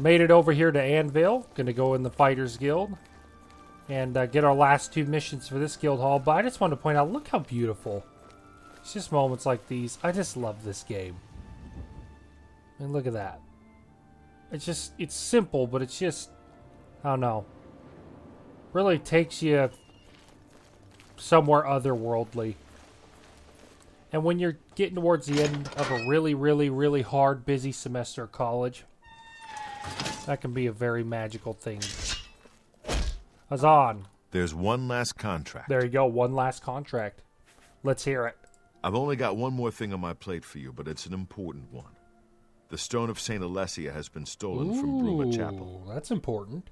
Made it over here to Anvil. Gonna go in the Fighters Guild. And get our last 2 missions for this guild hall. But I just wanted to point out, look how beautiful. It's just moments like these. I just love this game. And look at that. It's simple, but it's just, I don't know. Really takes you somewhere otherworldly. And when you're getting towards the end of a really, really, really hard, busy semester of college, that can be a very magical thing. Azan. There's one last contract. There you go, one last contract. Let's hear it. I've only got one more thing on my plate for you, but it's an important one. The Stone of St. Alessia has been stolen from Bruma Chapel. That's important.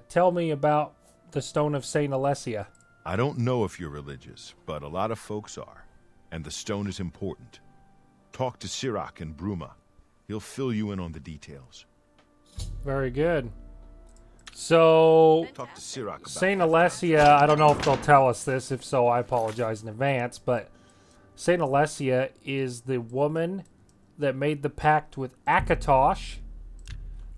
Tell me about the Stone of St. Alessia. I don't know if you're religious, but a lot of folks are. And the stone is important. Talk to Sirach in Bruma. He'll fill you in on the details. Very good. So, Talk to Sirach about St. Alessia, I don't know if they'll tell us this. If so, I apologize in advance. But St. Alessia is the woman that made the pact with Akatosh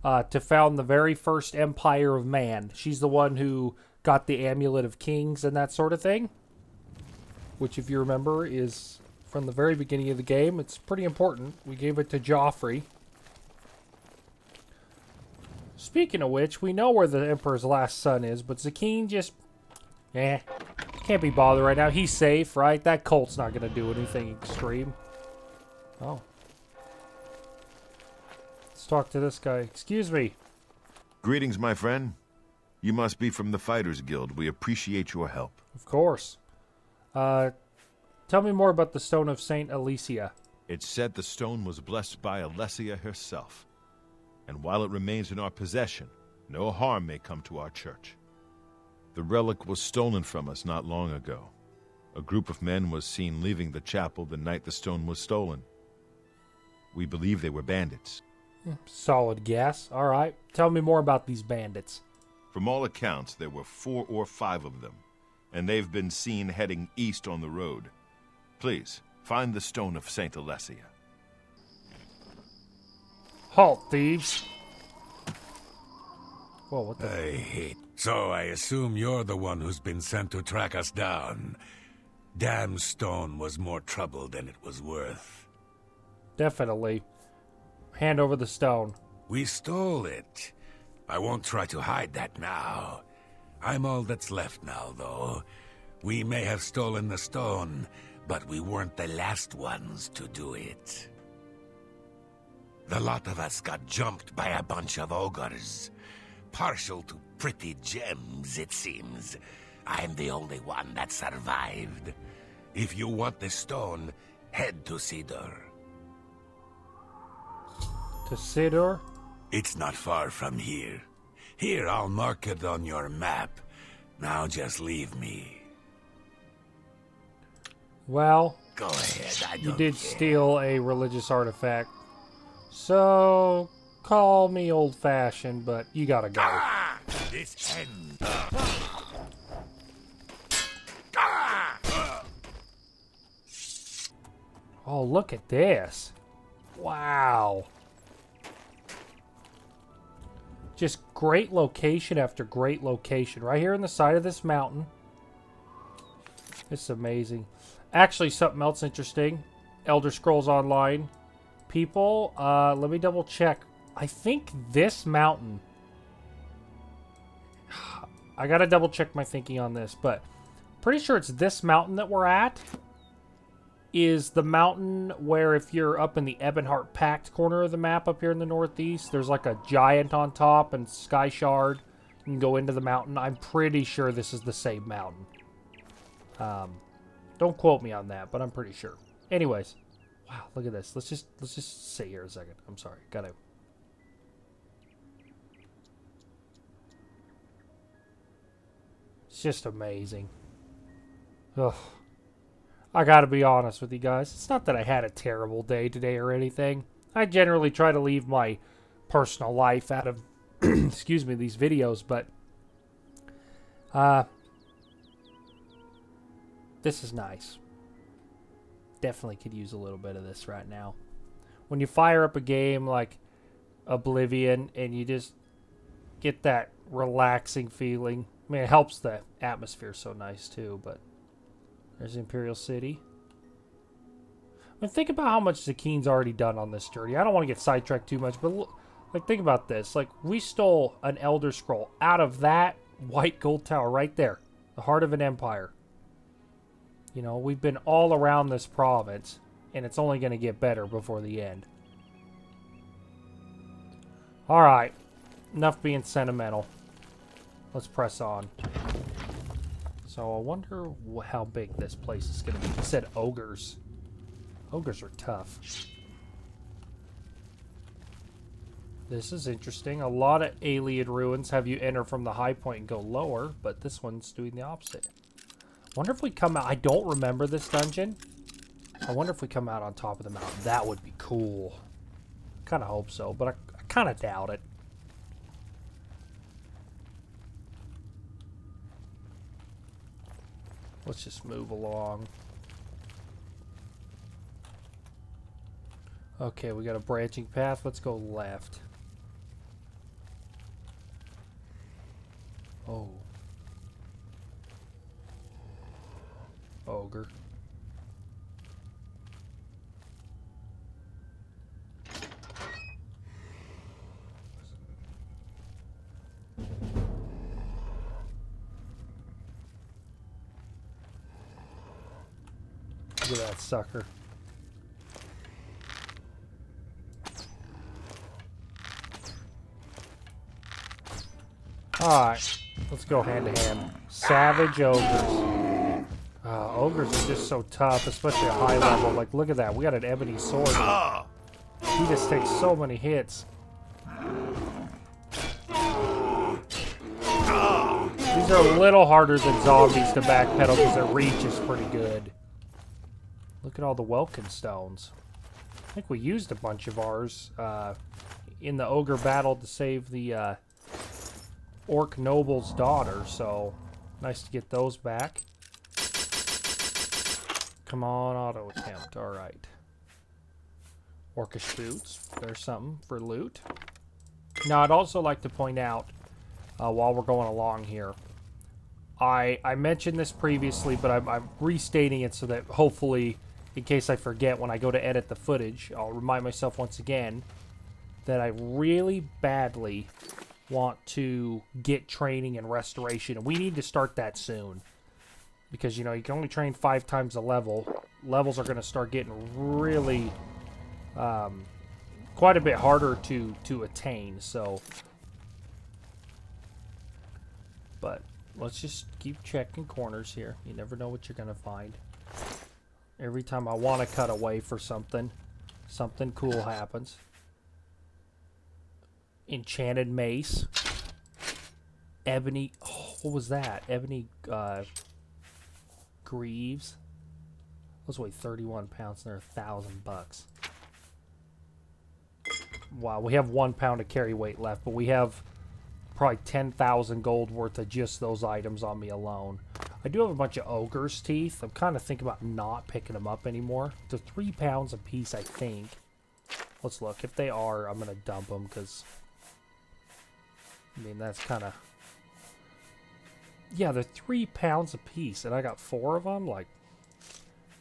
to found the very first empire of man. She's the one who got the Amulet of Kings and that sort of thing. Which, if you remember, is from the very beginning of the game. It's pretty important. We gave it to Joffrey. Speaking of which, we know where the Emperor's last son is, but Zakine just... can't be bothered right now. He's safe, right? That cult's not going to do anything extreme. Oh. Let's talk to this guy. Excuse me. Greetings, my friend. You must be from the Fighters Guild. We appreciate your help. Of course. Tell me more about the Stone of St. Alessia. It's said the stone was blessed by Alessia herself. And while it remains in our possession, no harm may come to our church. The relic was stolen from us not long ago. A group of men was seen leaving the chapel the night the stone was stolen. We believe they were bandits. Solid guess. All right. Tell me more about these bandits. From all accounts, there were 4 or 5 of them, and they've been seen heading east on the road. Please, find the Stone of St. Alessia. Halt, thieves. Whoa, what the... I hate... So I assume you're the one who's been sent to track us down. Damn stone was more trouble than it was worth. Definitely. Hand over the stone. We stole it. I won't try to hide that now. I'm all that's left now, though. We may have stolen the stone, but we weren't the last ones to do it. The lot of us got jumped by a bunch of ogres. Partial to pretty gems, it seems. I'm the only one that survived. If you want the stone, head to Sidor. To Sidor? It's not far from here. Here, I'll mark it on your map. Now just leave me. Well, Go ahead, I don't you did care. steal a religious artifact. So, call me old-fashioned, but you gotta go. Ah! This ends. Oh, look at this. Wow. Just great location after great location. Right here on the side of this mountain. It's amazing. Actually, something else interesting. Elder Scrolls Online. People, let me double check. I think this mountain... I gotta double check my thinking on this, but pretty sure it's this mountain that we're at is the mountain where if you're up in the Ebonheart Pact corner of the map up here in the northeast, there's like a giant on top and Sky Shard. You can go into the mountain. I'm pretty sure this is the same mountain. Don't quote me on that, but I'm pretty sure. Anyways, wow, look at this. Let's just sit here a second. I'm sorry. Gotta... It's just amazing. Ugh. I gotta be honest with you guys. It's not that I had a terrible day today or anything. I generally try to leave my personal life out of, excuse me, these videos, but this is nice. Definitely could use a little bit of this right now. When you fire up a game like Oblivion, and you just get that relaxing feeling. I mean, it helps the atmosphere so nice too, but there's Imperial City. I mean, think about how much Zakine's already done on this journey. I don't want to get sidetracked too much, but look, like, think about this. Like, we stole an Elder Scroll out of that white gold tower right there. The heart of an empire. You know, we've been all around this province, and it's only going to get better before the end. Alright. Enough being sentimental. Let's press on. So, I wonder how big this place is going to be. It said ogres. Ogres are tough. This is interesting. A lot of alien ruins have you enter from the high point and go lower, but this one's doing the opposite. Wonder if we come out... I don't remember this dungeon. I wonder if we come out on top of the mountain. That would be cool. Kind of hope so, but I kind of doubt it. Let's just move along. Okay, we got a branching path. Let's go left. Oh. Ogre. Look at that sucker. Alright, let's go hand to hand. Savage ogres. Ogres are just so tough, especially at high level. Like, look at that. We got an ebony sword. He just takes so many hits. These are a little harder than zombies to backpedal because their reach is pretty good. Look at all the Welkin stones. I think we used a bunch of ours in the ogre battle to save the orc noble's daughter, so nice to get those back. Come on, auto attempt. All right. Orcish boots. There's something for loot. Now, I'd also like to point out, while we're going along here, I mentioned this previously, but I'm restating it so that hopefully, in case I forget when I go to edit the footage, I'll remind myself once again that I really badly want to get training and restoration, and we need to start that soon. Because, you know, you can only train 5 times a level. Levels are going to start getting really quite a bit harder to attain, so. But let's just keep checking corners here. You never know what you're going to find. Every time I want to cut away for something, something cool happens. Enchanted mace. Ebony. Oh, what was that? Ebony greaves. Those weigh 31 pounds and they're $1,000. Wow, we have 1 pound of carry weight left, but we have probably 10,000 gold worth of just those items on me alone. I do have a bunch of ogre's teeth. I'm kind of thinking about not picking them up anymore. They're 3 pounds a piece, I think. Let's look. If they are, I'm going to dump them because, I mean, that's kind of... Yeah, they're 3 pounds a piece, and I got 4 of them. Like,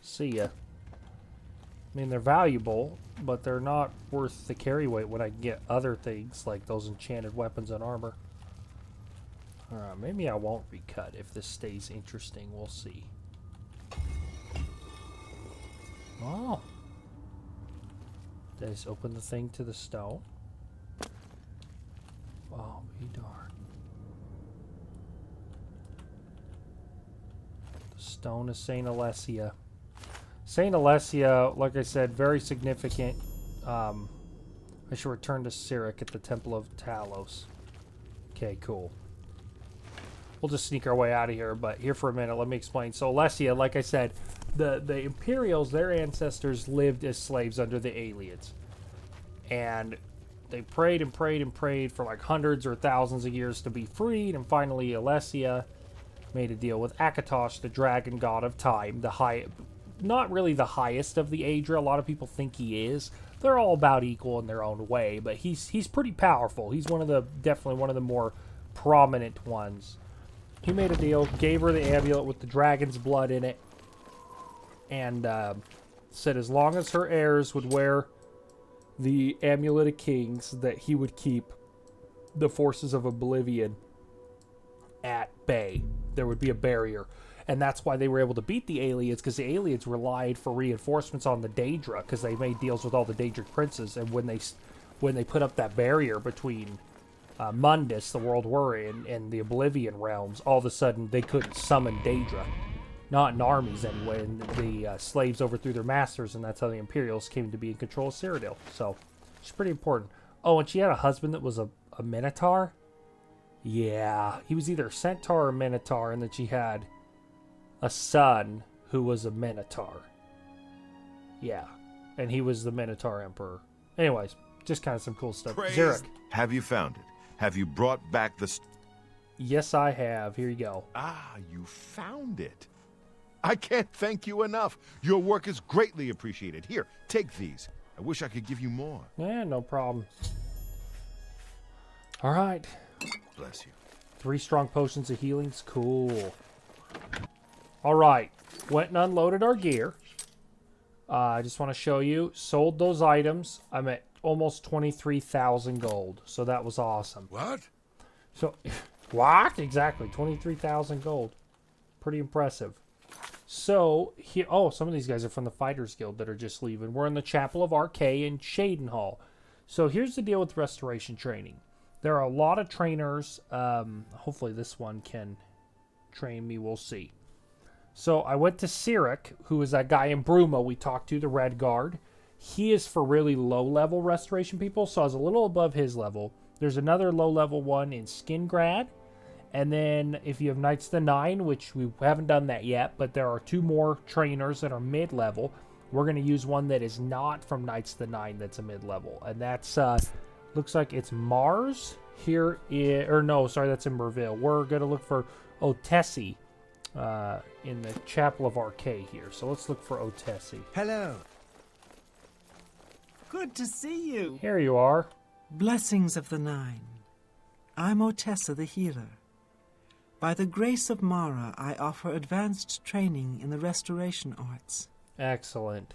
see ya. I mean, they're valuable, but they're not worth the carry weight when I can get other things like those enchanted weapons and armor. Alright, maybe I won't recut if this stays interesting. We'll see. Oh. Did I just open the thing to the stone? Oh, be darned. The stone of Saint Alessia. Saint Alessia, like I said, very significant. I should return to Cyric at the Temple of Talos. Okay, cool. We'll just sneak our way out of here, but here for a minute, let me explain. So Alessia, like I said, the Imperials, their ancestors lived as slaves under the aliens. And they prayed and prayed and prayed for like hundreds or thousands of years to be freed, and finally Alessia made a deal with Akatosh, the dragon god of time, the high... Not really the highest of the Aedra. A lot of people think he is, they're all about equal in their own way, but he's pretty powerful. He's definitely one of the more prominent ones. He made a deal, gave her the amulet with the dragon's blood in it, and said as long as her heirs would wear the Amulet of Kings, that he would keep the forces of Oblivion at bay. There would be a barrier. And that's why they were able to beat the aliens, because the aliens relied for reinforcements on the Daedra, because they made deals with all the Daedric princes. And when they put up that barrier between Mundus, the world we're in, and the Oblivion realms, all of a sudden they couldn't summon Daedra. Not in armies anyway, and the slaves overthrew their masters, and that's how the Imperials came to be in control of Cyrodiil. So, it's pretty important. Oh, and she had a husband that was a Minotaur? Yeah, he was either a Centaur or a Minotaur, and then she had a son who was a Minotaur. Yeah, and he was the Minotaur Emperor. Anyways, just kind of some cool stuff. Xeric. Have you found it? Have you brought back the... Yes, I have. Here you go. Ah, you found it. I can't thank you enough. Your work is greatly appreciated. Here, take these. I wish I could give you more. Yeah, no problem. All right. Bless you. 3 strong potions of healings. Cool. All right. Went and unloaded our gear. I just want to show you. Sold those items. I'm at almost 23,000 gold. So that was awesome. What? So, what? Exactly. 23,000 gold. Pretty impressive. So, here, oh, some of these guys are from the Fighters Guild that are just leaving. We're in the Chapel of Archay in Shadenhall. So, here's the deal with restoration training. There are a lot of trainers. Hopefully this one can train me. We'll see. So, I went to Cyric, who is that guy in Bruma we talked to, the Red Guard. He is for really low-level restoration people, so I was a little above his level. There's another low-level one in Skingrad. And then if you have Knights of the Nine, which we haven't done that yet, but there are 2 more trainers that are mid-level. We're going to use one that is not from Knights of the Nine that's a mid-level. And that's, looks like it's Mars here, that's in Merville. We're going to look for Otessi in the Chapel of Archay here. So let's look for Otessi. Hello. Good to see you. Here you are. Blessings of the Nine. I'm Otessa the healer. By the grace of Mara, I offer advanced training in the restoration arts. Excellent.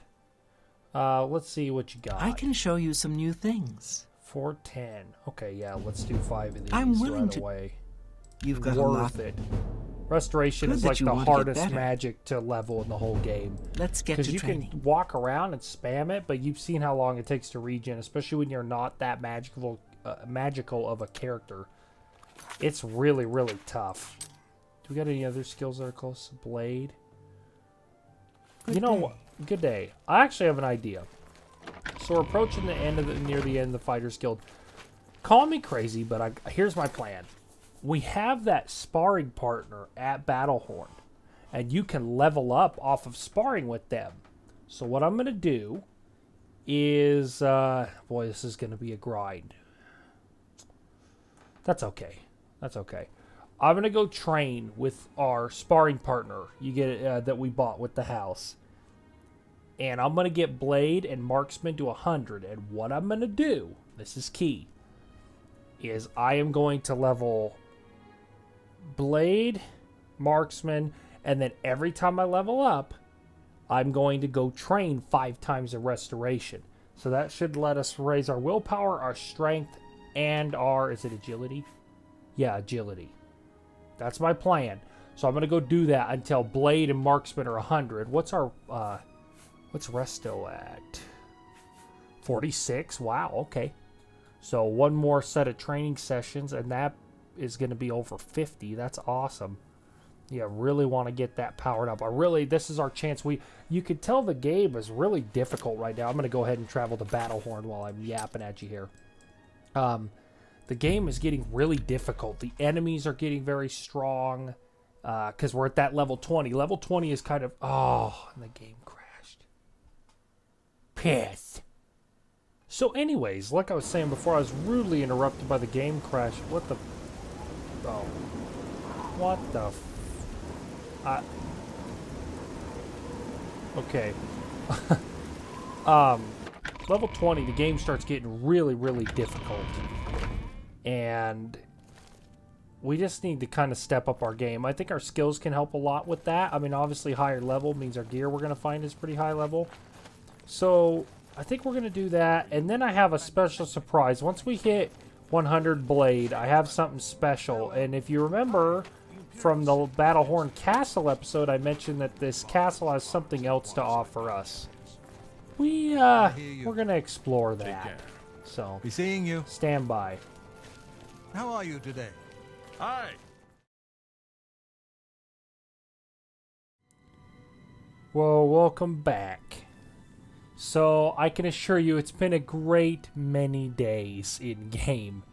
Let's see what you got. I can show you some new things. 410. Okay, yeah, let's do 5 of these I'm willing right to. away. You've got a lot. Worth it. Restoration Good is that like you the want to get hardest better. magic to level in the whole game. Let's get Because to you training. can walk around and spam it, but you've seen how long it takes to regen, especially when you're not that magical of a character. It's really, really tough. Do we got any other skills that are close? Blade. Good you know day. what? Good day. I actually have an idea. So we're approaching the end of near the end of the Fighters Guild. Call me crazy, but here's my plan. We have that sparring partner at Battlehorn, and you can level up off of sparring with them. So what I'm going to do is, boy, this is going to be a grind. That's okay. That's okay. I'm going to go train with our sparring partner you get that we bought with the house. And I'm going to get Blade and Marksman to 100. And what I'm going to do, this is key, is I am going to level Blade, Marksman, and then every time I level up, I'm going to go train 5 times in Restoration. So that should let us raise our willpower, our strength, and our, is it agility? Yeah, agility. That's my plan. So I'm going to go do that until Blade and Marksman are 100. What's our, what's Resto at? 46? Wow, okay. So one more set of training sessions, and that is going to be over 50. That's awesome. Yeah, really want to get that powered up. This is our chance. You could tell the game is really difficult right now. I'm going to go ahead and travel to Battlehorn while I'm yapping at you here. The game is getting really difficult. The enemies are getting very strong because we're at that level 20. Level 20 is kind of... Oh, and the game crashed. Piss. So anyways, like I was saying before, I was rudely interrupted by the game crash. What the... Oh. What the... Okay. level 20, the game starts getting really, really difficult. And we just need to kind of step up our game. I think our skills can help a lot with that. I mean, obviously higher level means our gear we're going to find is pretty high level. So I think we're going to do that. And then I have a special surprise. Once we hit 100 blade, I have something special. And if you remember from the Battlehorn Castle episode, I mentioned that this castle has something else to offer us. We're going to explore that. So Be seeing you. stand by. How are you today? Hi. Well, welcome back. So, I can assure you it's been a great many days in-game.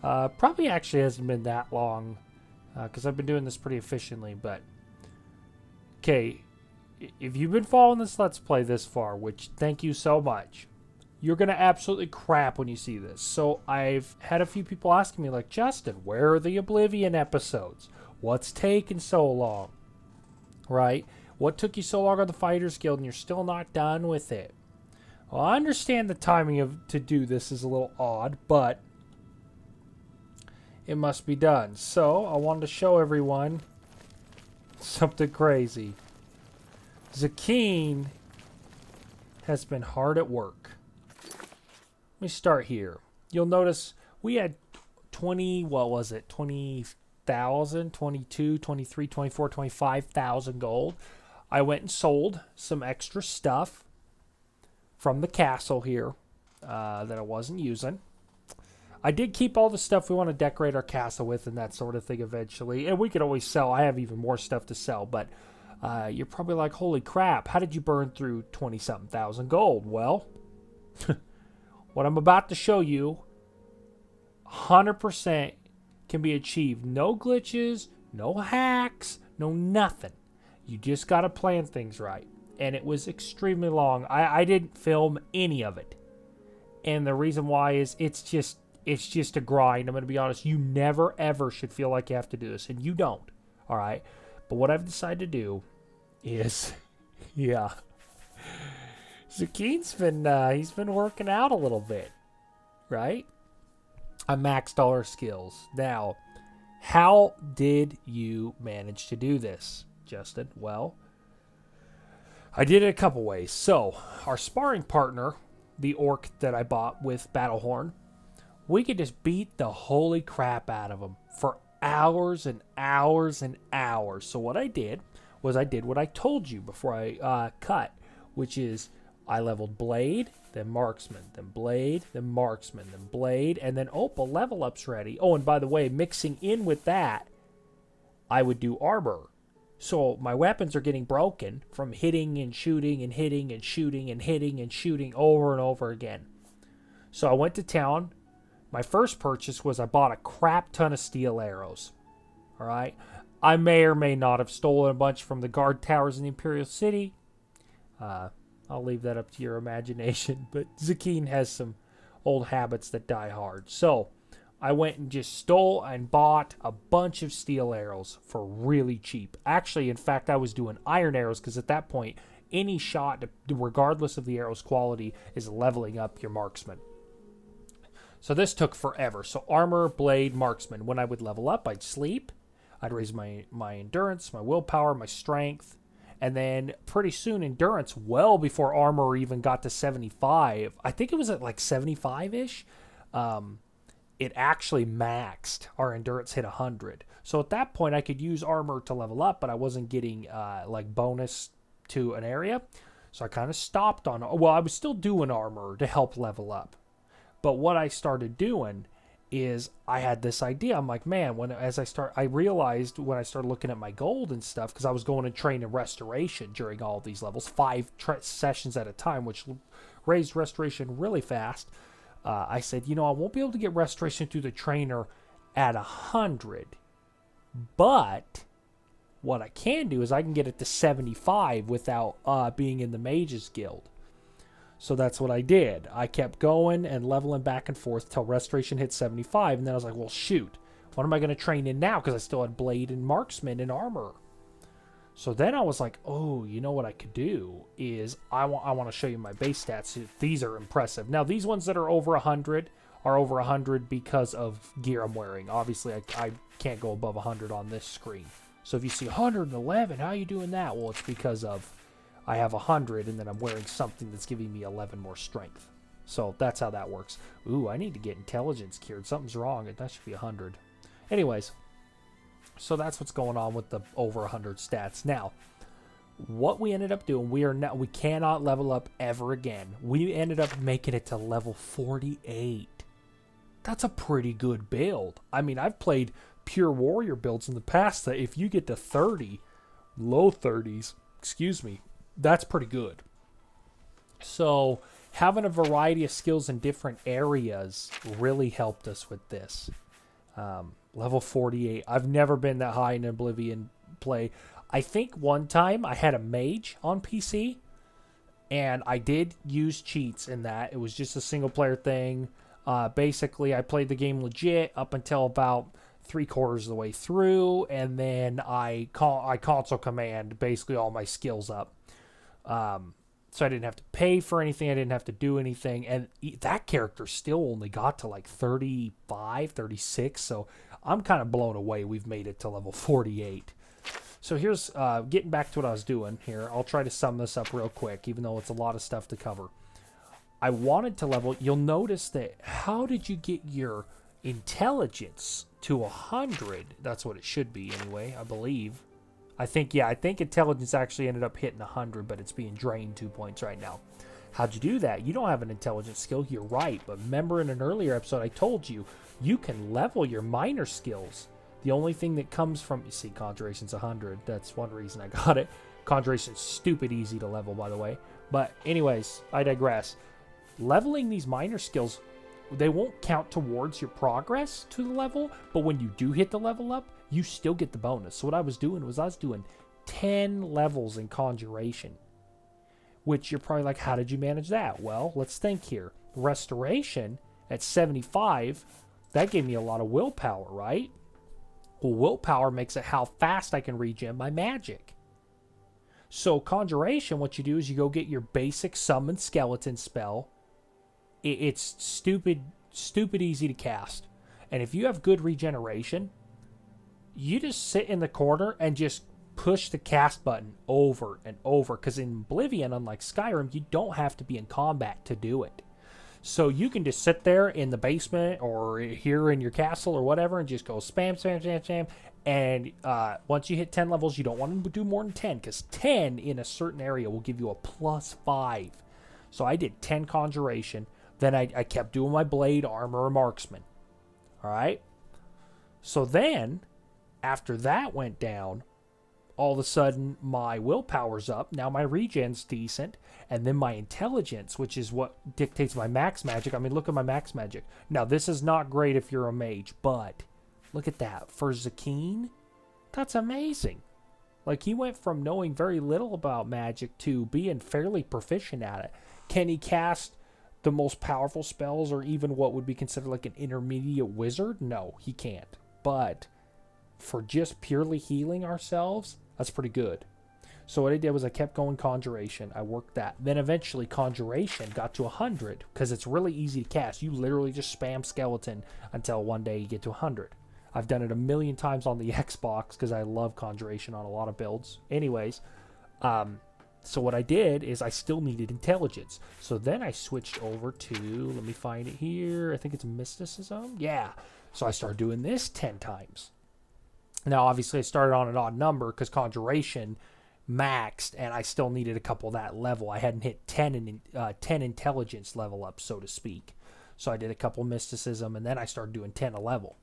Probably actually hasn't been that long, because I've been doing this pretty efficiently, but... Okay, if you've been following this Let's Play this far, which thank you so much, you're going to absolutely crap when you see this. So, I've had a few people asking me, like, Justin, where are the Oblivion episodes? What's taking so long? Right? What took you so long on the Fighters Guild and you're still not done with it? Well, I understand the timing to do this is a little odd, but it must be done. So, I wanted to show everyone something crazy. Zakeen has been hard at work. Let me start here. You'll notice we had 20,000, 22, 23, 24, 25,000 gold. I went and sold some extra stuff from the castle here that I wasn't using. I did keep all the stuff we want to decorate our castle with and that sort of thing eventually. And we could always sell. I have even more stuff to sell. But you're probably like, holy crap, how did you burn through 20-something thousand gold? Well, what I'm about to show you, 100% can be achieved. No glitches, no hacks, no nothing. You just got to plan things right. And it was extremely long. I didn't film any of it. And the reason why is it's just a grind. I'm going to be honest. You never, ever should feel like you have to do this. And you don't. All right? But what I've decided to do is, yeah. Zakeen's he's been working out a little bit. Right? I maxed all our skills. Now, how did you manage to do this, Justin? Well, I did it a couple ways. So, our sparring partner, the orc that I bought with Battlehorn, we could just beat the holy crap out of him for hours and hours and hours. So what I did was I did what I told you before I cut, which is I leveled Blade, then Marksman, then Blade, then Marksman, then Blade, and then, a level up's ready. Oh, and by the way, mixing in with that, I would do Armor. So my weapons are getting broken from hitting and shooting and hitting and shooting and hitting and shooting over and over again. So I went to town. My first purchase was I bought a crap ton of steel arrows. All right. I may or may not have stolen a bunch from the guard towers in the Imperial City. I'll leave that up to your imagination. But Zakeen has some old habits that die hard. So I went and just stole and bought a bunch of steel arrows for really cheap. Actually, in fact, I was doing iron arrows because at that point, any shot, regardless of the arrow's quality, is leveling up your marksman. So this took forever. So armor, blade, marksman. When I would level up, I'd sleep. I'd raise my endurance, my willpower, my strength. And then pretty soon, endurance, well before armor even got to 75. I think it was at like 75-ish. It actually maxed. Our endurance hit 100. So at that point, I could use armor to level up, but I wasn't getting like bonus to an area. So I kind of stopped on. Well, I was still doing armor to help level up. But what I started doing is I had this idea. I'm like, man, I realized when I started looking at my gold and stuff, because I was going to train in restoration during all of these levels, 5 sessions at a time, which raised restoration really fast. I said, I won't be able to get restoration through the trainer at 100, but what I can do is I can get it to 75 without being in the Mages Guild. So that's what I did. I kept going and leveling back and forth till restoration hit 75, and then I was like, well, shoot, what am I going to train in now? Because I still had Blade and Marksman and Armor. So then I was like, oh, you know what I could do is I want to show you my base stats. These are impressive. Now, these ones that are over 100 are over 100 because of gear I'm wearing. Obviously, I can't go above 100 on this screen. So if you see 111, how are you doing that? Well, it's because of I have 100 and then I'm wearing something that's giving me 11 more strength. So that's how that works. Ooh, I need to get intelligence cured. Something's wrong. That should be 100. Anyways, so that's what's going on with the over 100 stats. Now, what we ended up doing, we cannot level up ever again. We ended up making it to level 48. That's a pretty good build. I mean, I've played pure warrior builds in the past that if you get to 30, low 30s, excuse me, that's pretty good. So having a variety of skills in different areas really helped us with this. Level 48. I've never been that high in Oblivion play. I think one time I had a mage on PC, and I did use cheats in that. It was just a single player thing. Basically, I played the game legit up until about 3/4 of the way through, and then I console command basically all my skills up. So I didn't have to pay for anything. I didn't have to do anything. And that character still only got to like 35, 36. So I'm kind of blown away. We've made it to level 48. So here's getting back to what I was doing here. I'll try to sum this up real quick, even though it's a lot of stuff to cover. I wanted to level. You'll notice that how did you get your intelligence to 100? That's what it should be anyway, I believe. I think intelligence actually ended up hitting 100, but it's being drained 2 points right now. How'd you do that? You don't have an intelligence skill. You're right. But remember in an earlier episode, I told you, you can level your minor skills. The only thing that comes from, you see, Conjuration's 100. That's one reason I got it. Conjuration's stupid easy to level, by the way. But anyways, I digress. Leveling these minor skills, they won't count towards your progress to the level, but when you do hit the level up, you still get the bonus. So what I was doing was I was doing 10 levels in Conjuration, which you're probably like, how did you manage that? Well, let's think here. Restoration at 75, that gave me a lot of willpower, right? Well, willpower makes it how fast I can regen my magic. So Conjuration, what you do is you go get your basic summon skeleton spell. It's stupid easy to cast. And if you have good regeneration, you just sit in the corner and just push the cast button over and over. Because in Oblivion, unlike Skyrim, you don't have to be in combat to do it. So you can just sit there in the basement or here in your castle or whatever and just go spam, spam, spam, spam. And once you hit 10 levels, you don't want to do more than 10. Because 10 in a certain area will give you a +5. So I did 10 Conjuration. Then I kept doing my blade, armor, or marksman. All right? So then, after that went down, all of a sudden my willpower's up. Now my regen's decent. And then my intelligence, which is what dictates my max magic. I mean, look at my max magic. Now, this is not great if you're a mage, but look at that. For Zakeen, that's amazing. Like, he went from knowing very little about magic to being fairly proficient at it. Can he cast the most powerful spells or even what would be considered like an intermediate wizard? No, he can't. But for just purely healing ourselves, that's pretty good. So what I did was I kept going Conjuration. I worked that. Then eventually Conjuration got to 100 because it's really easy to cast. You literally just spam skeleton until one day you get to 100. I've done it a million times on the Xbox because I love Conjuration on a lot of builds. Anyways, so what I did is I still needed intelligence. So then I switched over to, let me find it here. I think it's mysticism. Yeah. So I started doing this 10 times. Now, obviously, I started on an odd number because Conjuration maxed, and I still needed a couple of that level. I hadn't hit 10 intelligence level up, so to speak. So I did a couple mysticism, and then I started doing 10 a level.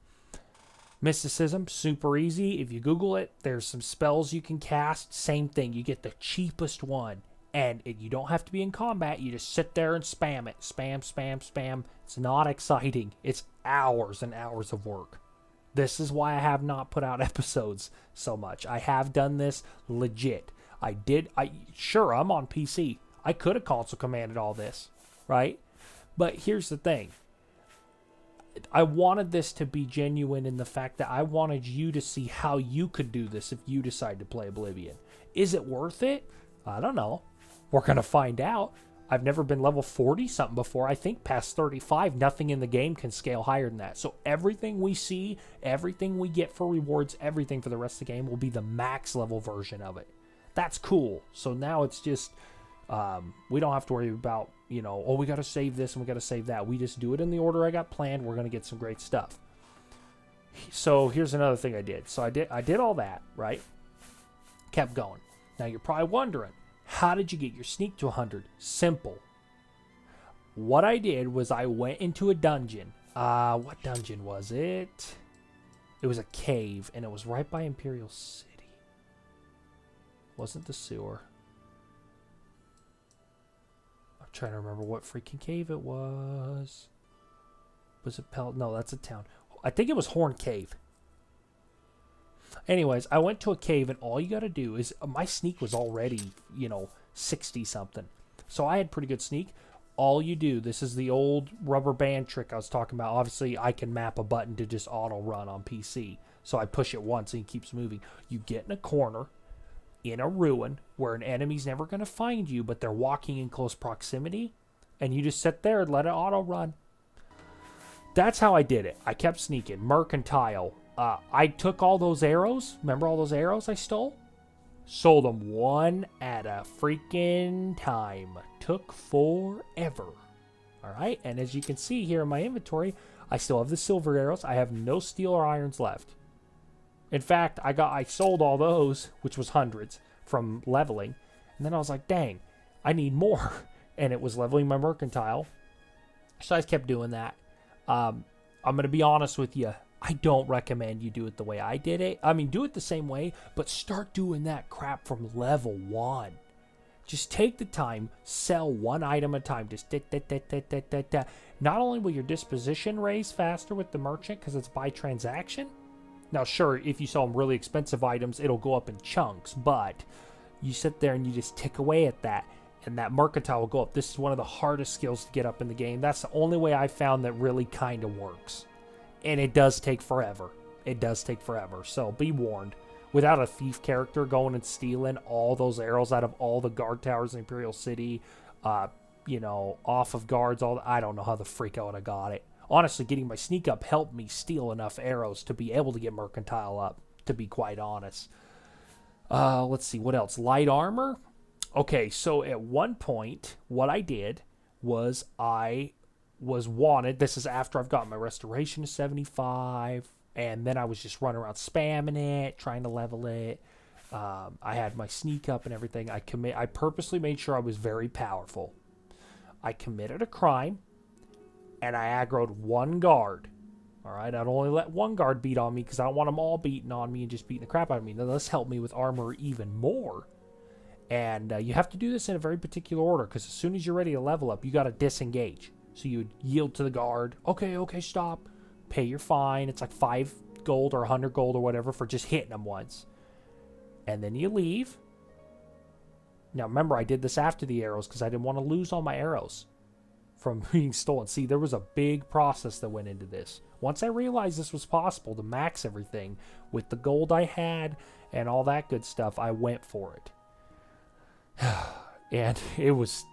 Mysticism, super easy. If you Google it, there's some spells you can cast. Same thing. You get the cheapest one. And you don't have to be in combat. You just sit there and spam it. Spam, spam, spam. It's not exciting. It's hours and hours of work. This is why I have not put out episodes so much. I have done this legit. Sure, I'm on PC. I could have console commanded all this, right? But here's the thing. I wanted this to be genuine in the fact that I wanted you to see how you could do this if you decide to play Oblivion. Is it worth it? I don't know. We're going to find out. I've never been level 40 something before. I think past 35, nothing in the game can scale higher than that. So everything we see, everything we get for rewards, everything for the rest of the game will be the max level version of it. That's cool. So now it's just, we don't have to worry about, you know, oh, we got to save this and we got to save that. We just do it in the order I got planned. We're going to get some great stuff. So here's another thing I did. So I did all that, right? Kept going. Now you're probably wondering, how did you get your sneak to 100? Simple. What I did was I went into a dungeon. What dungeon was it? It was a cave, and it was right by Imperial City. Wasn't the sewer. I'm trying to remember what freaking cave it was. Was it No, that's a town. I think it was Horn Cave. Anyways, I went to a cave, and all you got to do is, my sneak was already, 60 something. So I had pretty good sneak. All you do, this is the old rubber band trick I was talking about. Obviously, I can map a button to just auto run on PC. So I push it once and it keeps moving. You get in a corner in a ruin where an enemy's never going to find you, but they're walking in close proximity, and you just sit there and let it auto run. That's how I did it. I kept sneaking. Mercantile. I took all those arrows. Remember all those arrows I stole? Sold them one at a freaking time. Took forever. All right. And as you can see here in my inventory, I still have the silver arrows. I have no steel or irons left. In fact, I sold all those, which was hundreds, from leveling. And then I was like, dang, I need more. And it was leveling my mercantile. So I just kept doing that. I'm going to be honest with you. I don't recommend you do it the way I did it. I mean, do it the same way, but start doing that crap from level 1. Just take the time, sell one item at a time. Just Not only will your disposition raise faster with the merchant because it's by transaction. Now, sure, if you sell them really expensive items, it'll go up in chunks, but you sit there and you just tick away at that, and that mercantile will go up. This is one of the hardest skills to get up in the game. That's the only way I found that really kind of works. And it does take forever. It does take forever. So be warned. Without a thief character going and stealing all those arrows out of all the guard towers in Imperial City, off of guards, I don't know how the freak I would have got it. Honestly, getting my sneak up helped me steal enough arrows to be able to get mercantile up, to be quite honest. Let's see, what else? Light armor? Okay, so at one point, what I did was I was wanted. This is after I've got my restoration to 75, and then I was just running around spamming it, trying to level it. I had my sneak up and everything. I purposely made sure I was very powerful. I committed a crime, and I aggroed one guard. All right, I'd only let one guard beat on me because I don't want them all beating on me and just beating the crap out of me. Now, this helped me with armor even more. And you have to do this in a very particular order because as soon as you're ready to level up, you got to disengage. So you would yield to the guard. Okay, stop. Pay your fine. It's like 5 gold or 100 gold or whatever for just hitting them once. And then you leave. Now, remember, I did this after the arrows because I didn't want to lose all my arrows from being stolen. See, there was a big process that went into this. Once I realized this was possible to max everything with the gold I had and all that good stuff, I went for it. And it was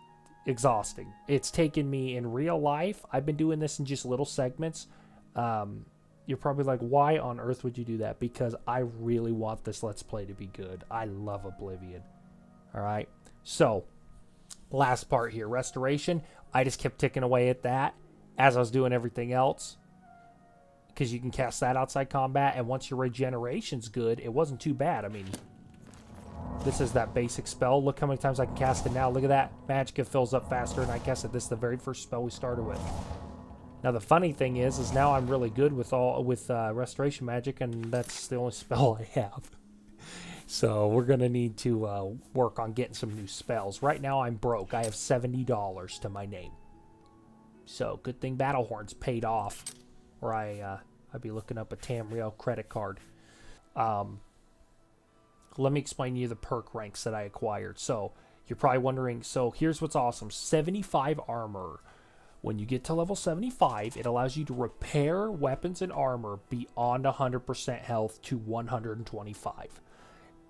exhausting. It's taken me in real life. I've been doing this in just little segments. You're probably like, why on earth would you do that? Because I really want this Let's Play to be good. I love Oblivion. All right. So, last part here, restoration. I just kept ticking away at that as I was doing everything else. Because you can cast that outside combat. And once your regeneration's good, it wasn't too bad. I mean, this is that basic spell. Look how many times I can cast it now. Look at that. Magicka fills up faster than I cast it. This is the very first spell we started with. Now, the funny thing is now I'm really good with restoration magic, and that's the only spell I have. So we're going to need to work on getting some new spells. Right now, I'm broke. I have $70 to my name. So good thing Battlehorn's paid off, or I'd be looking up a Tamriel credit card. Let me explain to you the perk ranks that I acquired. So you're probably wondering, so here's what's awesome. 75 armor. When you get to level 75, it allows you to repair weapons and armor beyond 100% health to 125.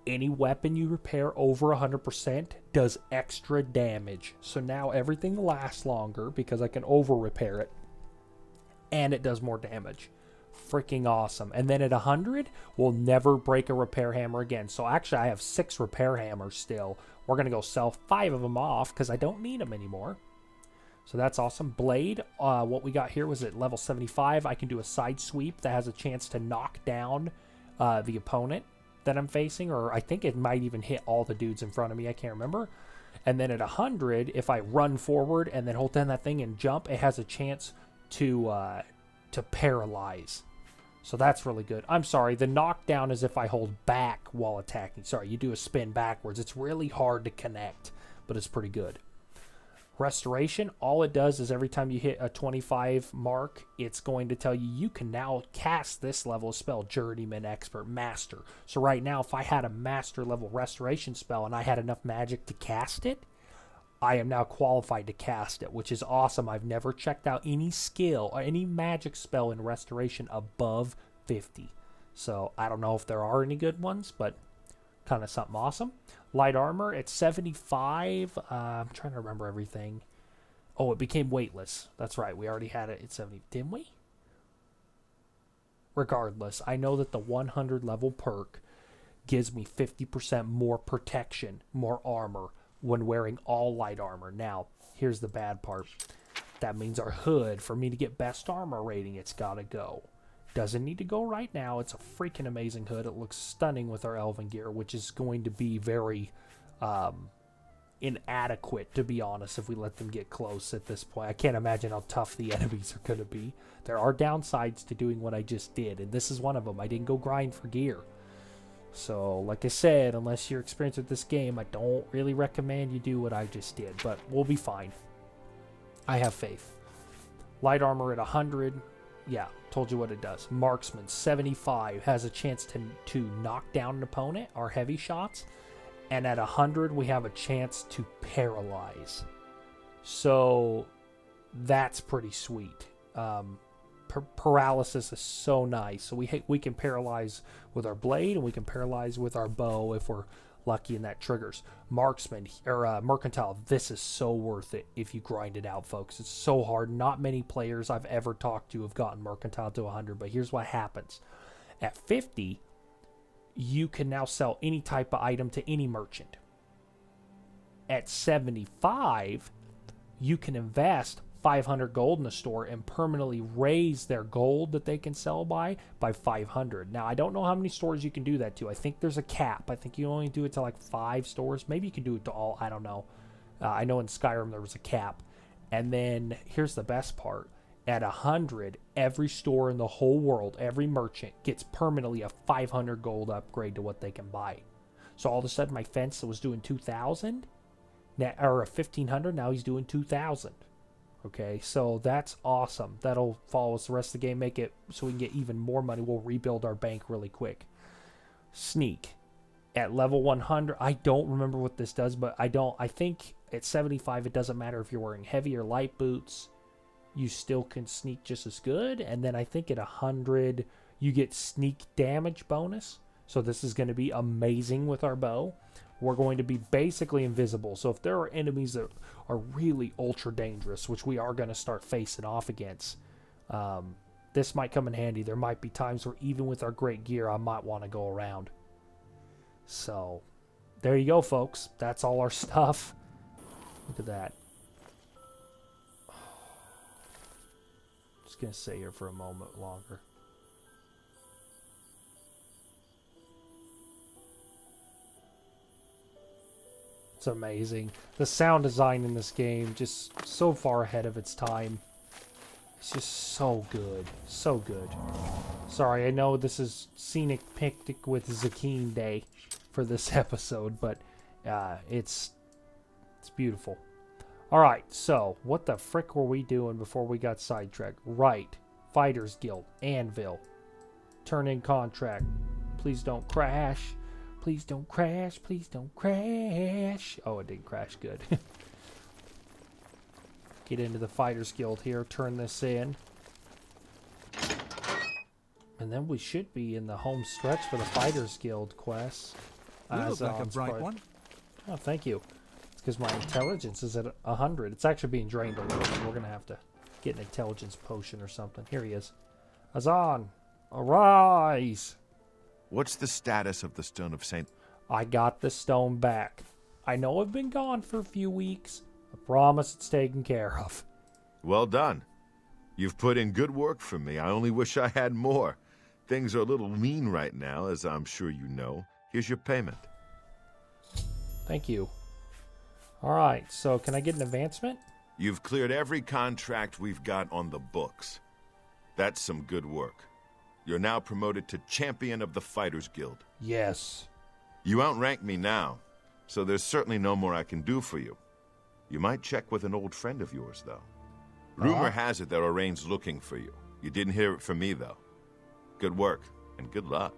any weapon you repair over 100% does extra damage. So now everything lasts longer because I can over repair it. And it does more damage. Freaking awesome. And then at 100, we'll never break a repair hammer again. So actually, I have 6 repair hammers still. We're going to go sell 5 of them off because I don't need them anymore. So that's awesome. Blade, what we got here was at level 75. I can do a side sweep that has a chance to knock down the opponent that I'm facing, or I think it might even hit all the dudes in front of me. I can't remember. And then at 100, if I run forward and then hold down that thing and jump, it has a chance to paralyze. So that's really good. I'm sorry, the knockdown is if I hold back while attacking. Sorry, you do a spin backwards. It's really hard to connect, but it's pretty good. Restoration, all it does is every time you hit a 25 mark, it's going to tell you you can now cast this level of spell, Journeyman, Expert, Master. So right now, if I had a Master level restoration spell and I had enough magic to cast it, I am now qualified to cast it, which is awesome. I've never checked out any skill or any magic spell in restoration above 50. So I don't know if there are any good ones, but kind of something awesome. Light armor at 75. I'm trying to remember everything. Oh, it became weightless. That's right. We already had it at 70. Didn't we? Regardless, I know that the 100 level perk gives me 50% more protection, more armor when wearing all light armor. Now, here's the bad part. That means our hood, for me to get best armor rating, it's got to go. Doesn't need to go right now. It's a freaking amazing hood. It looks stunning with our elven gear, which is going to be very inadequate, to be honest, if we let them get close at this point. I can't imagine how tough the enemies are going to be. There are downsides to doing what I just did, and this is one of them. I didn't go grind for gear. So, like I said, unless you're experienced with this game, I don't really recommend you do what I just did, but we'll be fine. I have faith. Light armor at 100. Yeah, told you what it does. Marksman, 75, has a chance to knock down an opponent, our heavy shots. And at 100, we have a chance to paralyze. So, that's pretty sweet. Paralysis is so nice. So we can paralyze with our blade, and we can paralyze with our bow if we're lucky, and that triggers. Marksman, or Mercantile, this is so worth it if you grind it out, folks. It's so hard. Not many players I've ever talked to have gotten Mercantile to 100, but here's what happens. At 50, you can now sell any type of item to any merchant. At 75, you can invest 500 gold in the store and permanently raise their gold that they can sell by 500. Now, I don't know how many stores you can do that to. I think there's a cap. I think you only do it to like 5 stores. Maybe you can do it to all. I don't know. I know in Skyrim there was a cap. And then here's the best part. At 100, every store in the whole world, every merchant gets permanently a 500 gold upgrade to what they can buy. So all of a sudden my fence that was doing 2,000 or 1,500, now he's doing 2,000. Okay, so that's awesome. That'll follow us the rest of the game, make it so we can get even more money. We'll rebuild our bank really quick. Sneak. At level 100, I don't remember what this does, but I think at 75, it doesn't matter if you're wearing heavy or light boots. You still can sneak just as good. And then I think at 100, you get sneak damage bonus. So this is going to be amazing with our bow. We're going to be basically invisible. So if there are enemies that are really ultra dangerous, which we are going to start facing off against, this might come in handy. There might be times where even with our great gear, I might want to go around. So there you go, folks. That's all our stuff. Look at that. Just going to sit here for a moment longer. It's amazing. The sound design in this game just so far ahead of its time. It's just so good. So good. Sorry, I know this is Scenic Picnic with Zakeen Day for this episode, but it's beautiful. Alright, so what the frick were we doing before we got sidetracked? Right. Fighters Guild. Anvil. Turn in contract. Please don't crash. Please don't crash. Please don't crash. Oh, it didn't crash. Good. Get into the Fighters Guild here. Turn this in. And then we should be in the home stretch for the Fighters Guild quests. You look like a Azon's bright part. one. Oh, thank you. It's because my intelligence is at 100. It's actually being drained a little, so we're going to have to get an intelligence potion or something. Here he is. Azon, arise! What's the status of the Stone of Saint... I got the stone back. I know I've been gone for a few weeks. I promise it's taken care of. Well done. You've put in good work for me. I only wish I had more. Things are a little lean right now, as I'm sure you know. Here's your payment. Thank you. Alright, so can I get an advancement? You've cleared every contract we've got on the books. That's some good work. You're now promoted to Champion of the Fighters Guild. Yes. You outrank me now, so there's certainly no more I can do for you. You might check with an old friend of yours, though. Rumor has it that Oraine's looking for you. You didn't hear it from me, though. Good work, and good luck.